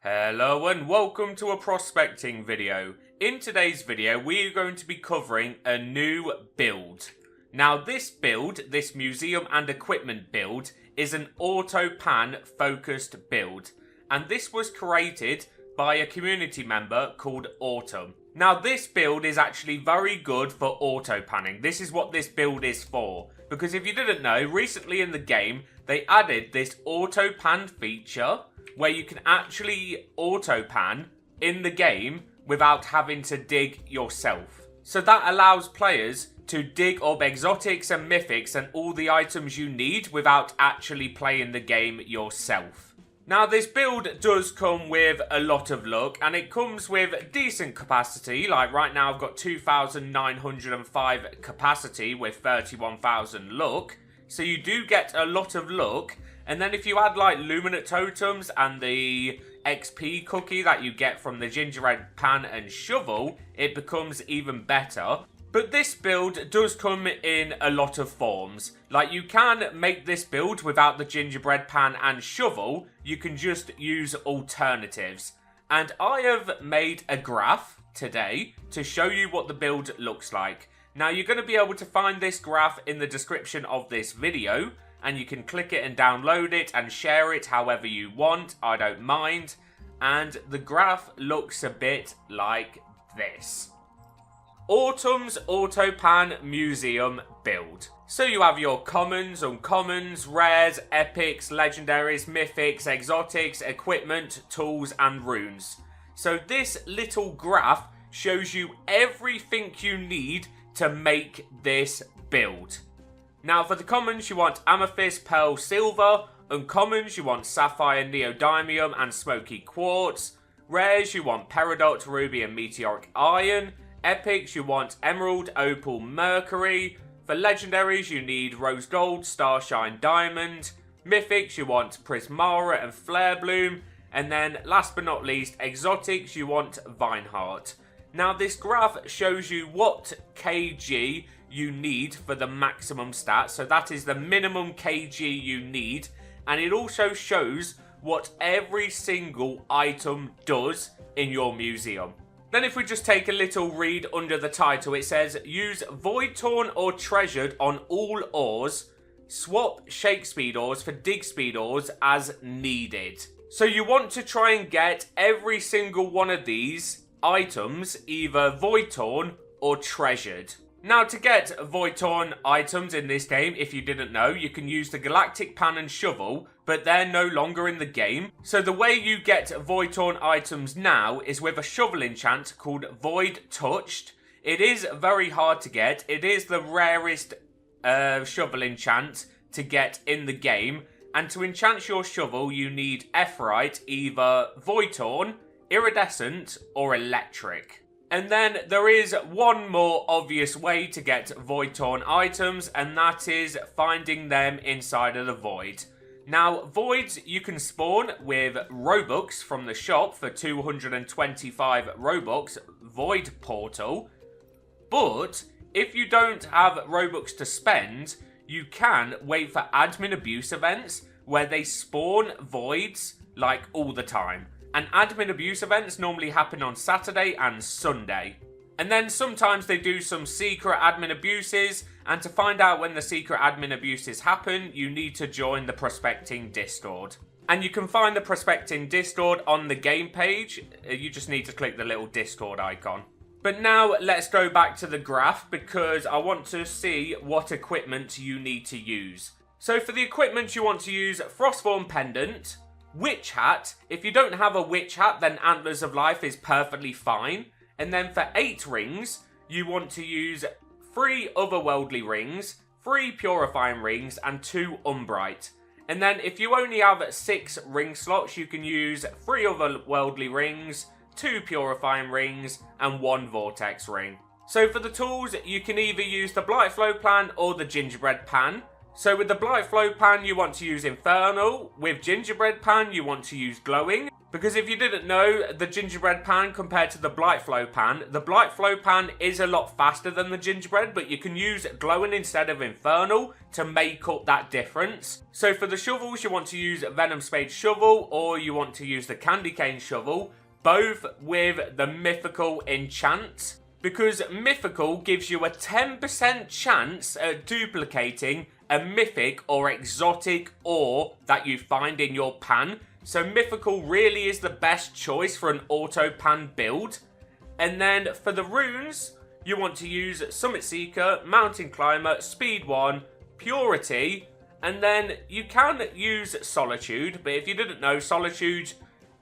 Hello and welcome to a prospecting video. In today's video we are going to be covering a new build. Now this build, this museum and equipment build, is an auto pan focused build. And this was created by a community member called Autumn. Now this build is actually very good for auto panning. This is what this build is for. Because if you didn't know, recently in the game they added this auto pan feature where you can actually auto pan in the game without having to dig yourself. So that allows players to dig up exotics and mythics and all the items you need without actually playing the game yourself. Now this build does come with a lot of luck, and it comes with decent capacity. Like right now I've got 2,905 capacity with 31,000 luck. So you do get a lot of luck. And then if you add like luminate totems and the XP cookie that you get from the gingerbread pan and shovel, it becomes even better. But this build does come in a lot of forms. Like you can make this build without the gingerbread pan and shovel. You can just use alternatives. And I have made a graph today to show you what the build looks like. Now you're going to be able to find this graph in the description of this video. And you can click it and download it and share it however you want. I don't mind. And the graph looks a bit like this. Autumn's Auto Pan Museum build. So you have your commons, uncommons, rares, epics, legendaries, mythics, exotics, equipment, tools and runes. So this little graph shows you everything you need to make this build. Now for the commons you want amethyst, pearl, silver. Uncommons you want sapphire, neodymium and smoky quartz. Rares you want peridot, ruby and meteoric iron. Epics you want emerald, opal, mercury. For legendaries you need rose gold, starshine, diamond. Mythics you want prismara and flare bloom. And then last but not least exotics you want vineheart. Now this graph shows you what kg you need for the maximum stats. So that is the minimum kg you need. And it also shows what every single item does in your museum. Then if we just take a little read under the title, it says use void torn or treasured on all ores. Swap shake speed ores for dig speed ores as needed. So you want to try and get every single one of these items either void torn or treasured. Now to get void torn items in this game, if you didn't know, you can use the galactic pan and shovel, but they're no longer in the game. So the way you get void torn items now is with a shovel enchant called Void Touched. It is very hard to get. It is the rarest shovel enchant to get in the game. And to enchant your shovel you need Ephrite, either void torn, iridescent or electric. And then there is one more obvious way to get void torn items, and that is finding them inside of the void. Now voids you can spawn with Robux from the shop for 225 Robux, void portal. But if you don't have Robux to spend, you can wait for admin abuse events where they spawn voids like all the time. And admin abuse events normally happen on Saturday and Sunday. And then sometimes they do some secret admin abuses. And to find out when the secret admin abuses happen, you need to join the prospecting Discord. And you can find the prospecting Discord on the game page. You just need to click the little Discord icon. But now let's go back to the graph because I want to see what equipment you need to use. So for the equipment you want to use Frostform Pendant, Witch Hat. If you don't have a Witch Hat, then Antlers of Life is perfectly fine. And then for 8 rings, you want to use 3 Otherworldly rings, 3 Purifying rings, and 2 Umbrite. And then if you only have 6 ring slots, you can use 3 Otherworldly rings, 2 Purifying rings, and 1 Vortex ring. So for the tools, you can either use the Blight Flow Pan or the Gingerbread Pan. So with the Blight Flow Pan, you want to use Infernal. With Gingerbread Pan, you want to use Glowing. Because if you didn't know, the gingerbread pan compared to the blight flow pan, the blight flow pan is a lot faster than the gingerbread, but you can use glowing instead of infernal to make up that difference. So for the shovels, you want to use venom spade shovel, or you want to use the candy cane shovel, both with the mythical enchant. Because mythical gives you a 10% chance at duplicating a mythic or exotic ore that you find in your pan. So mythical really is the best choice for an auto pan build. And then for the runes, you want to use Summit Seeker, Mountain Climber, Speed 1, Purity, and then you can use Solitude, but if you didn't know, Solitude,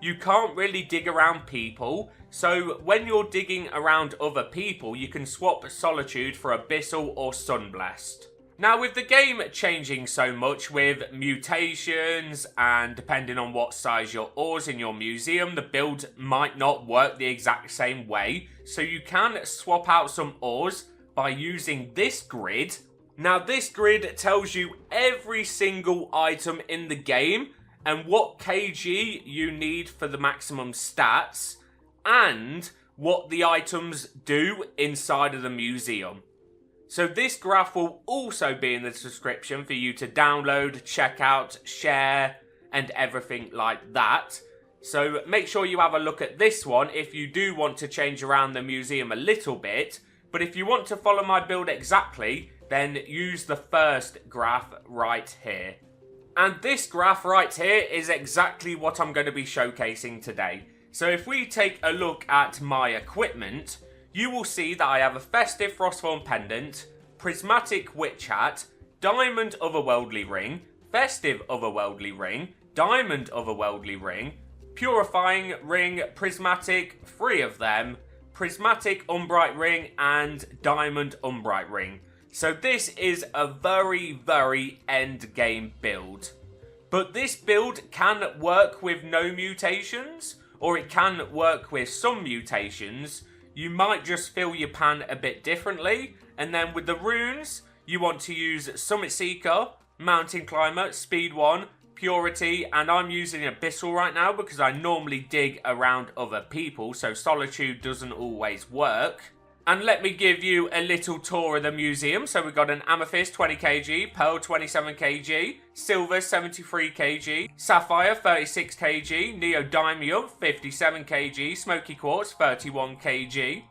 you can't really dig around people. So when you're digging around other people, you can swap Solitude for Abyssal or Sunblessed. Now, with the game changing so much with mutations and depending on what size your ores in your museum, the build might not work the exact same way. So you can swap out some ores by using this grid. Now, this grid tells you every single item in the game and what kg you need for the maximum stats and what the items do inside of the museum. So this graph will also be in the description for you to download, check out, share, and everything like that. So make sure you have a look at this one if you do want to change around the museum a little bit. But if you want to follow my build exactly, then use the first graph right here. And this graph right here is exactly what I'm going to be showcasing today. So if we take a look at my equipment, you will see that I have a Festive Frostform Pendant, Prismatic Witch Hat, Diamond Otherworldly Ring, Festive Otherworldly Ring, Diamond Otherworldly Ring, Purifying Ring, Prismatic, 3 of them, Prismatic Umbrite Ring, and Diamond Umbrite Ring. So this is a very, very end game build. But this build can work with no mutations, or it can work with some mutations. You might just fill your pan a bit differently. And then with the runes, you want to use Summit Seeker, Mountain Climber, Speed 1, Purity, and I'm using Abyssal right now because I normally dig around other people, so Solitude doesn't always work. And let me give you a little tour of the museum. So we've got an Amethyst 20 kg, Pearl 27 kg, Silver 73 kg, Sapphire 36 kg, Neodymium 57 kg, Smoky Quartz 31 kg.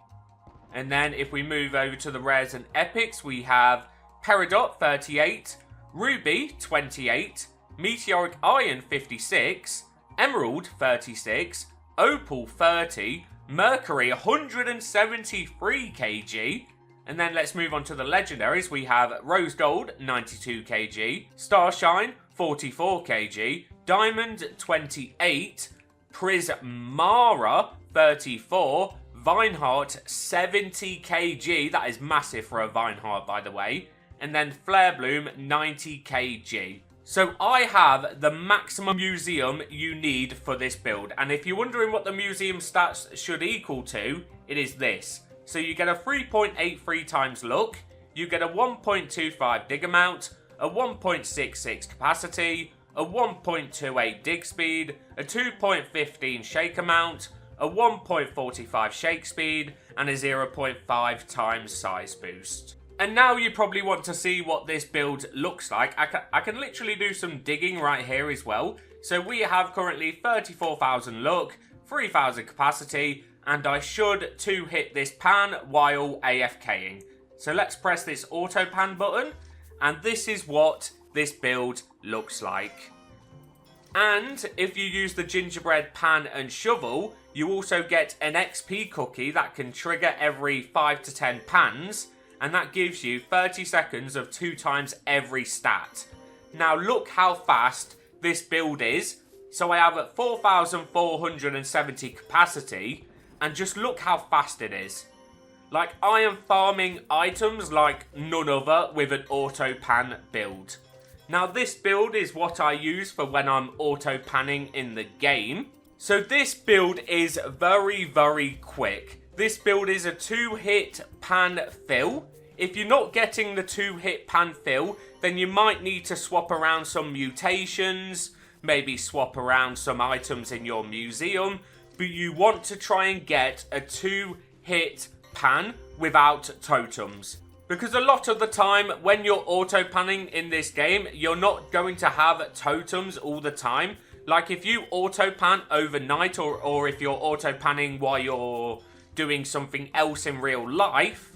And then if we move over to the rares and epics, we have Peridot 38, Ruby 28, Meteoric Iron 56, Emerald 36, Opal 30, Mercury 173 kg. And then let's move on to the legendaries. We have Rose Gold 92 kg, Starshine 44 kg, Diamond 28, Prismara 34, Vineheart 70 kg. That is massive for a Vineheart, by the way. And then Flare Bloom 90 kg. So I have the maximum museum you need for this build. And if you're wondering what the museum stats should equal to, it is this. So you get a 3.83 times luck, you get a 1.25 dig amount, a 1.66 capacity, a 1.28 dig speed, a 2.15 shake amount, a 1.45 shake speed, and a 0.5 times size boost. And now you probably want to see what this build looks like. I can literally do some digging right here as well. So we have currently 34,000 luck, 3,000 capacity, and I should hit this pan while AFKing. So let's press this auto pan button, and this is what this build looks like. And if you use the gingerbread pan and shovel, you also get an XP cookie that can trigger every 5 to 10 pans, and that gives you 30 seconds of 2 times every stat. Now look how fast this build is. So I have 4,470 capacity, and just look how fast it is. Like, I am farming items like none other with an auto pan build. Now this build is what I use for when I'm auto panning in the game. So this build is very, very quick. This build is a 2-hit pan fill. If you're not getting the 2-hit pan fill, then you might need to swap around some mutations. maybe swap around some items in your museum, but you want to try and get a 2-hit pan without totems. Because a lot of the time when you're auto-panning in this game, you're not going to have totems all the time. Like if you auto-pan overnight or if you're auto-panning while you're doing something else in real life,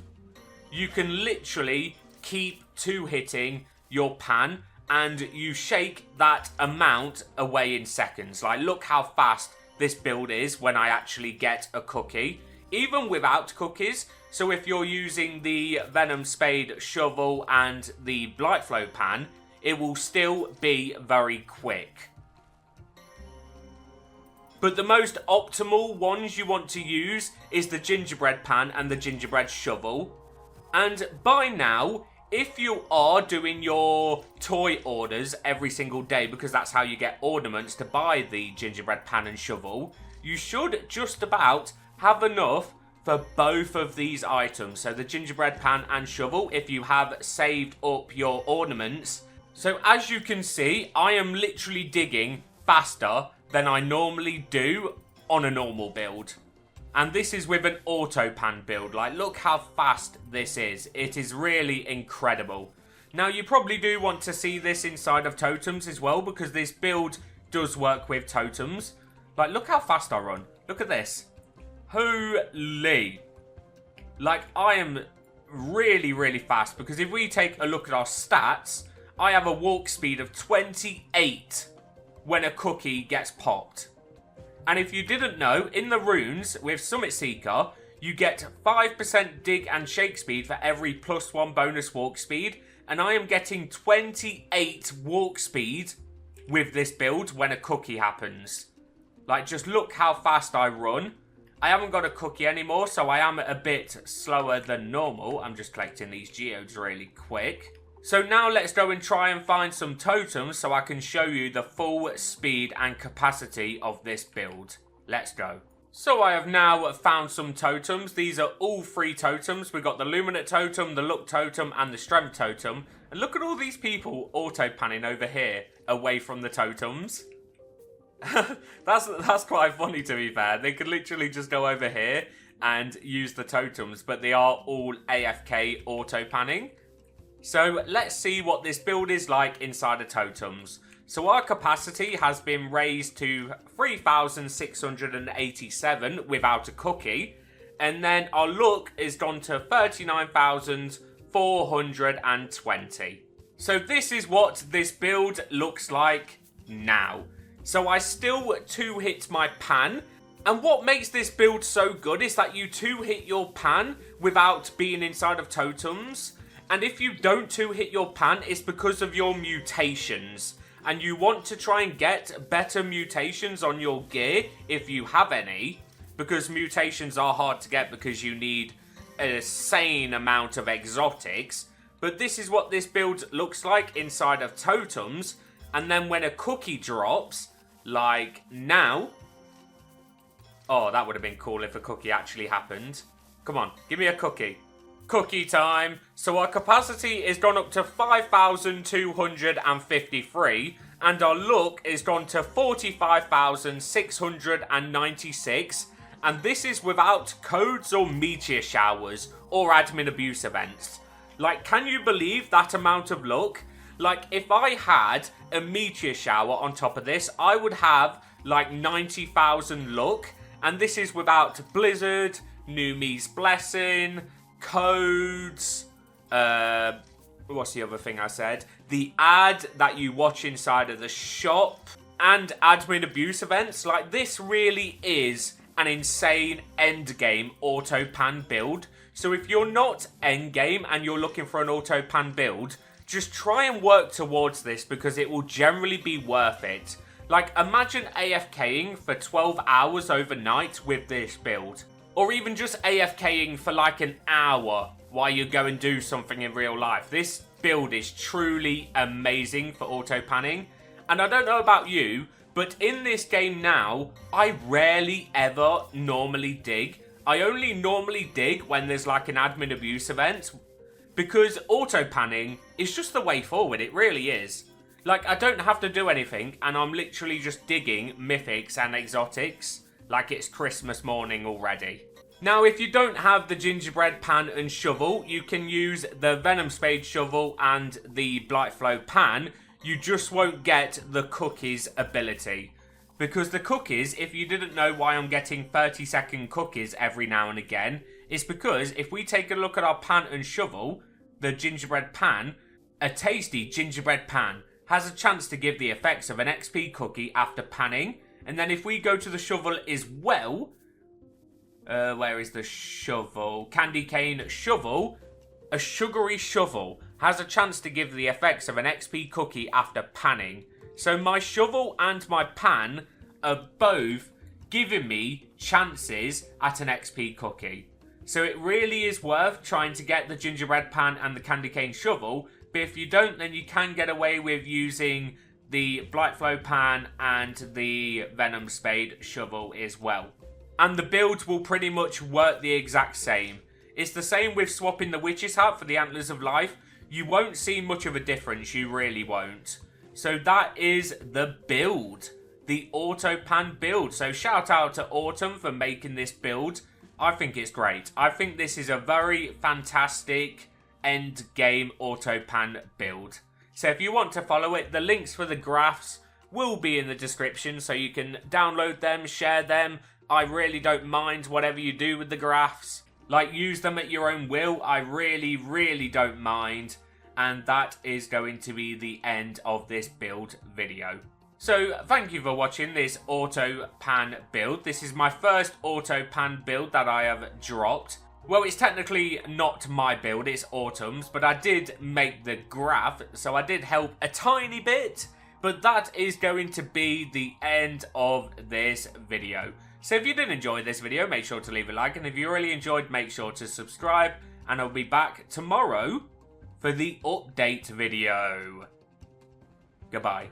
you can literally keep 2-hitting your pan and you shake that amount away in seconds. Like look how fast this build is when I actually get a cookie, even without cookies. So if you're using the Venom Spade shovel and the Blightflow pan, it will still be very quick. But the most optimal ones you want to use is the gingerbread pan and the gingerbread shovel. And by now, if you are doing your toy orders every single day, because that's how you get ornaments to buy the gingerbread pan and shovel, you should just about have enough for both of these items. So the gingerbread pan and shovel, if you have saved up your ornaments. So as you can see, I am literally digging faster than I normally do on a normal build. And this is with an auto pan build. Like, look how fast this is. It is really incredible. Now, you probably do want to see this inside of totems as well, because this build does work with totems. Like, look how fast I run. Look at this. Holy. Like, I am really, really fast, because if we take a look at our stats, I have a walk speed of 28 when a cookie gets popped. And if you didn't know, in the runes with Summit Seeker, you get 5% dig and shake speed for every +1 bonus walk speed. And I am getting 28 walk speed with this build when a cookie happens. Like, just look how fast I run. I haven't got a cookie anymore, so I am a bit slower than normal. I'm just collecting these geodes really quick. So now let's go and try and find some totems so I can show you the full speed and capacity of this build. Let's go. So I have now found some totems. These are all 3 totems. We've got the Luminate totem, the Luck totem and the Strength totem. And look at all these people auto-panning over here away from the totems. That's quite funny, to be fair. They could literally just go over here and use the totems, but they are all AFK auto-panning. So let's see what this build is like inside of totems. So our capacity has been raised to 3,687 without a cookie. And then our luck is gone to 39,420. So this is what this build looks like now. So I still 2-hit my pan. And what makes this build so good is that you 2-hit your pan without being inside of totems. And if you don't 2-hit your pan, it's because of your mutations. And you want to try and get better mutations on your gear, if you have any. Because mutations are hard to get because you need an insane amount of exotics. But this is what this build looks like inside of totems. And then when a cookie drops, like now. Oh, that would have been cool if a cookie actually happened. Come on, give me a cookie. Cookie time. So our capacity is gone up to 5,253 and our luck is gone to 45,696, and this is without codes or meteor showers or admin abuse events. Like, can you believe that amount of luck? Like, if I had a meteor shower on top of this, I would have like 90,000 luck, and this is without Blizzard, New Me's Blessing, codes, what's the other thing I said? The ad that you watch inside of the shop, and admin abuse events. Like, this really is an insane endgame auto pan build. So if you're not endgame and you're looking for an auto pan build, just try and work towards this because it will generally be worth it. Like, imagine AFKing for 12 hours overnight with this build. Or even just AFKing for like an hour while you go and do something in real life. This build is truly amazing for auto panning. And I don't know about you, but in this game now, I rarely ever normally dig. I only normally dig when there's like an admin abuse event. Because auto panning is just the way forward, it really is. Like, I don't have to do anything, and I'm literally just digging mythics and exotics like it's Christmas morning already. Now, if you don't have the gingerbread pan and shovel, you can use the venom spade shovel and the blight flow pan. You just won't get the cookies ability. Because the cookies, if you didn't know why I'm getting 30-second cookies every now and again, it's because if we take a look at our pan and shovel, the gingerbread pan, a tasty gingerbread pan has a chance to give the effects of an XP cookie after panning. And then if we go to the shovel as well, where is the shovel? Candy cane shovel. A sugary shovel has a chance to give the effects of an XP cookie after panning. So my shovel and my pan are both giving me chances at an XP cookie. So it really is worth trying to get the gingerbread pan and the candy cane shovel. But if you don't, then you can get away with using the blight flow pan and the venom spade shovel as well. And the builds will pretty much work the exact same. It's the same with swapping the witch's hat for the antlers of life. You won't see much of a difference, you really won't. So that is the build, the auto pan build. So shout out to Autumn for making this build. I think it's great. I think this is a very fantastic end game auto pan build. So if you want to follow it, the links for the graphs will be in the description, so you can download them, share them. I really don't mind whatever you do with the graphs. Like, use them at your own will. I really don't mind. And that is going to be the end of this build video. So, thank you for watching this auto pan build. This is my first auto pan build that I have dropped. Well, it's technically not my build, it's Autumn's, but I did make the graph, so I did help a tiny bit. But that is going to be the end of this video. So if you did enjoy this video, make sure to leave a like, and if you really enjoyed, make sure to subscribe, and I'll be back tomorrow for the update video. Goodbye.